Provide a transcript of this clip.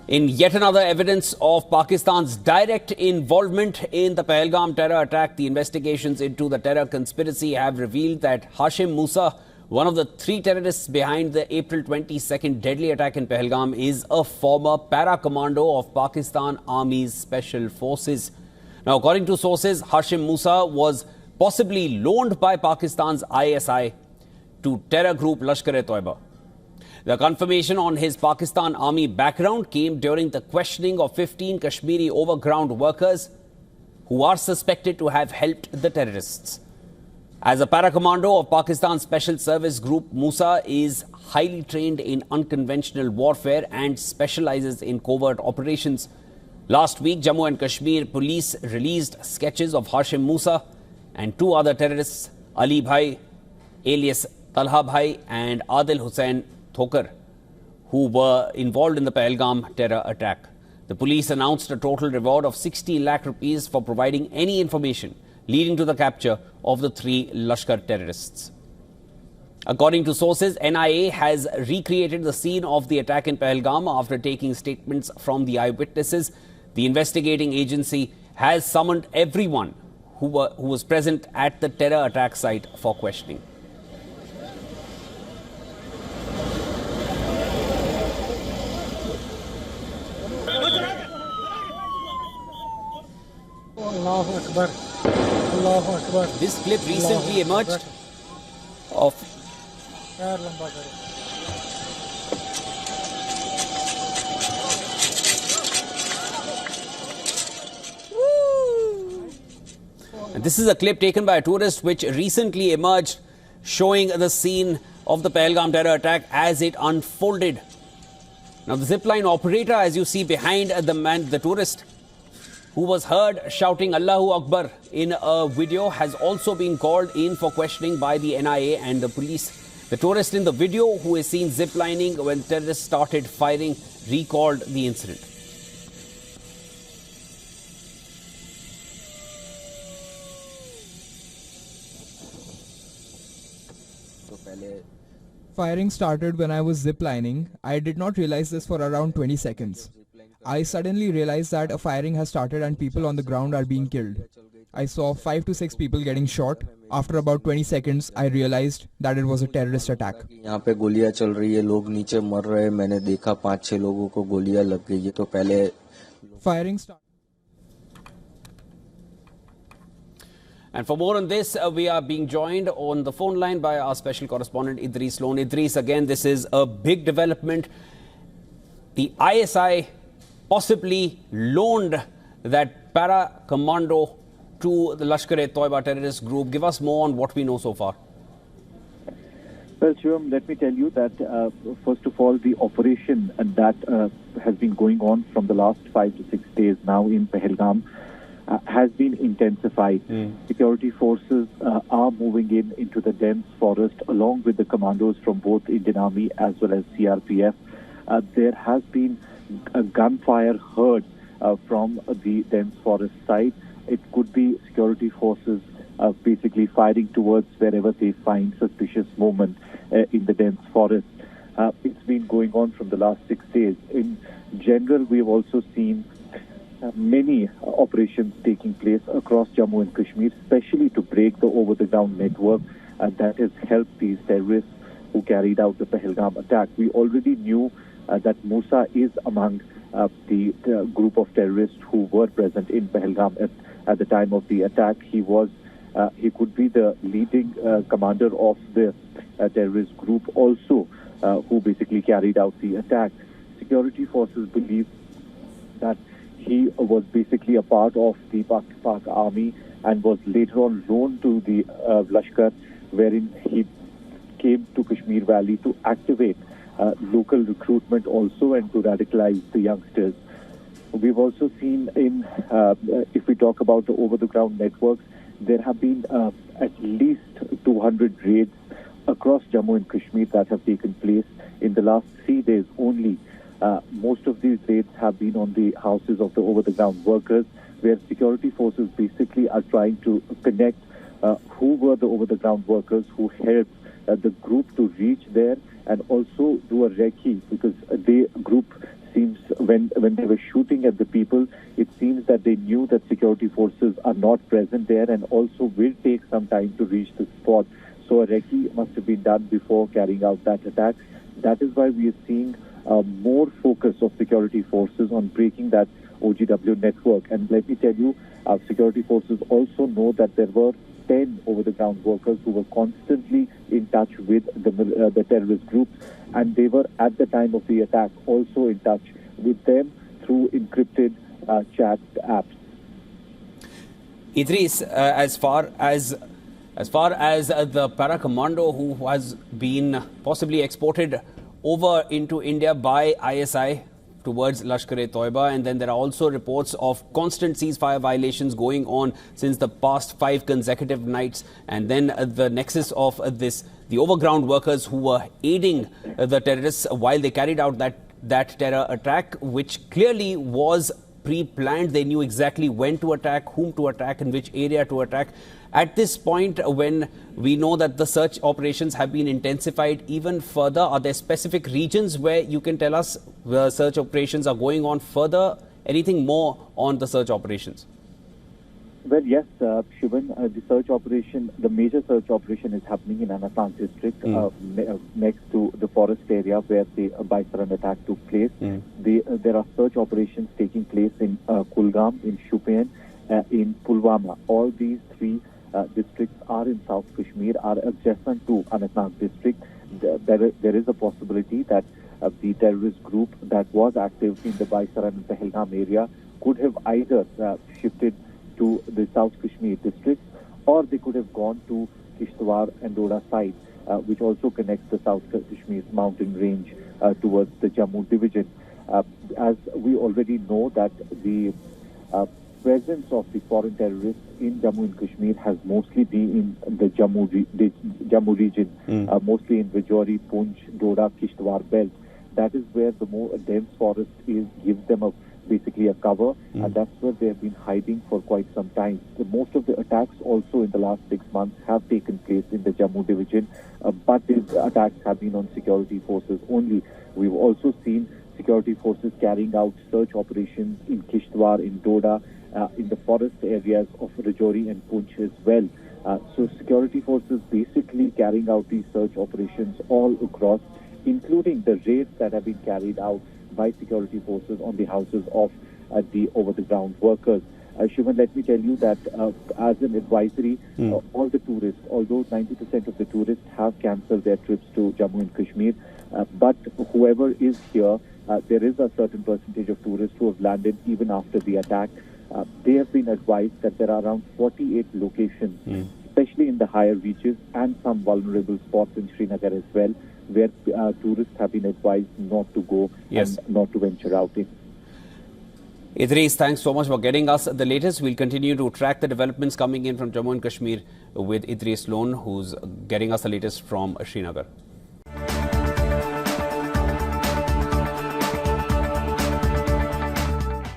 In yet another evidence of Pakistan's direct involvement in the Pahalgam terror attack, the investigations into the terror conspiracy have revealed that Hashim Musa, one of the three terrorists behind the April 22nd deadly attack in Pahalgam, is a former para-commando of Pakistan Army's Special Forces. Now, according to sources, Hashim Musa was possibly loaned by Pakistan's ISI to terror group Lashkar-e-Toiba. The confirmation on his Pakistan Army background came during the questioning of 15 Kashmiri overground workers who are suspected to have helped the terrorists. As a para-commando of Pakistan's Special Service Group, Musa is highly trained in unconventional warfare and specializes in covert operations. Last week, Jammu and Kashmir police released sketches of Hashim Musa and two other terrorists, Ali Bhai, alias Talha Bhai, and Adil Hussain Thokar, who were involved in the Pahalgam terror attack. The police announced a total reward of 60 lakh rupees for providing any information leading to the capture of the three Lashkar terrorists. According to sources, NIA has recreated the scene of the attack in Pahalgam after taking statements from the eyewitnesses. The investigating agency has summoned everyone who was present at the terror attack site for questioning. Allahu Akbar. Allahu Akbar. This clip recently emerged of and this is a clip taken by a tourist which recently emerged showing the scene of the Pahalgam terror attack as it unfolded. Now the zipline operator, as you see behind the tourist, who was heard shouting Allahu Akbar in a video, has also been called in for questioning by the NIA and the police. The tourist in the video, who is seen ziplining when terrorists started firing, recalled the incident. Firing started when I was ziplining. I did not realize this for around 20 seconds. I suddenly realized that a firing has started and people on the ground are being killed. I saw 5 to 6 people getting shot. After about 20 seconds, I realized that it was a terrorist attack. यहाँ पे गोलियां चल रही है, लोग नीचे मर रहे हैं. मैंने देखा 5-6 लोगों को गोलियां लग गई है. तो पहले firing started. And for more on this, we are being joined on the phone line by our special correspondent Idris Loan. Idris, again, this is a big development. The ISI possibly loaned that para-commando to the Lashkar-e-Toiba terrorist group. Give us more on what we know so far. Well, Shivam, let me tell you that, first of all, the operation that has been going on from the last 5 to 6 days now in Pahalgam has been intensified. Security forces are moving into the dense forest along with the commandos from both Indian Army as well as CRPF. There has been a gunfire heard from the dense forest side. It could be security forces basically firing towards wherever they find suspicious movement in the dense forest. It's been going on from the last 6 days. In general, we've also seen many operations taking place across Jammu and Kashmir, especially to break the over-the-ground network that has helped these terrorists who carried out the Pahalgam attack. We already knew that Musa is among the group of terrorists who were present in Pahalgam at the time of the attack. He could be the leading commander of the terrorist group also, who basically carried out the attack. Security forces believe that he was basically a part of the Pak army and was later on loaned to the Lashkar, wherein he came to Kashmir Valley to activate local recruitment also and to radicalize the youngsters. We've also seen if we talk about the over-the-ground networks, there have been at least 200 raids across Jammu and Kashmir that have taken place in the last 3 days only. Most of these raids have been on the houses of the over-the-ground workers, where security forces basically are trying to connect who were the over-the-ground workers who helped the group to reach there and also do a recce, because the group seems when they were shooting at the people, it seems that they knew that security forces are not present there and also will take some time to reach the spot. So a recce must have been done before carrying out that attack. That is why we are seeing more focus of security forces on breaking that OGW network. And let me tell you, security forces also know that there were 10 over-the-ground workers who were constantly in touch with the terrorist groups, and they were at the time of the attack also in touch with them through encrypted chat apps. Idris, as far as the para-commando who has been possibly exported over into India by ISI towards Lashkar-e-Toiba, and then there are also reports of constant ceasefire violations going on since the past 5 consecutive nights, and then the nexus of this, the overground workers who were aiding the terrorists while they carried out that terror attack, which clearly was pre-planned. They knew exactly when to attack, whom to attack, in which area to attack. At this point, when we know that the search operations have been intensified even further, are there specific regions where you can tell us where search operations are going on further? Anything more on the search operations? Well, yes, Shivan, the search operation, the major search operation is happening in Anantnag district, next to the forest area where the Baisaran attack took place. There are search operations taking place in Kulgam, in Shupian, in Pulwama. All these 3 districts are in South Kashmir, are adjacent to Anantnag district. There is a possibility that the terrorist group that was active in the Baisaran and Pahalgam area could have either shifted to the South Kashmir districts, or they could have gone to Kishtwar and Doda side, which also connects the South Kashmir's mountain range towards the Jammu division. As we already know that the presence of the foreign terrorists in Jammu and Kashmir has mostly been in the Jammu region, mostly in Rajouri, Poonch, Doda, Kishtwar belt. That is where the more dense forest gives them basically a cover, and that's where they have been hiding for quite some time. So most of the attacks also in the last 6 months have taken place in the Jammu division, but these attacks have been on security forces only. We've also seen security forces carrying out search operations in Kishtwar, in Doda, in the forest areas of Rajouri and Poonch as well. So security forces basically carrying out these search operations all across, including the raids that have been carried out by security forces on the houses of the over-the-ground workers. Shivan, let me tell you that as an advisory, all the tourists, although 90% of the tourists have cancelled their trips to Jammu and Kashmir, but whoever is here, there is a certain percentage of tourists who have landed even after the attack. They have been advised that there are around 48 locations, especially in the higher reaches and some vulnerable spots in Srinagar as well, where tourists have been advised not to go and not to venture out in. Idris, thanks so much for getting us the latest. We'll continue to track the developments coming in from Jammu and Kashmir with Idris Lone, who's getting us the latest from Srinagar.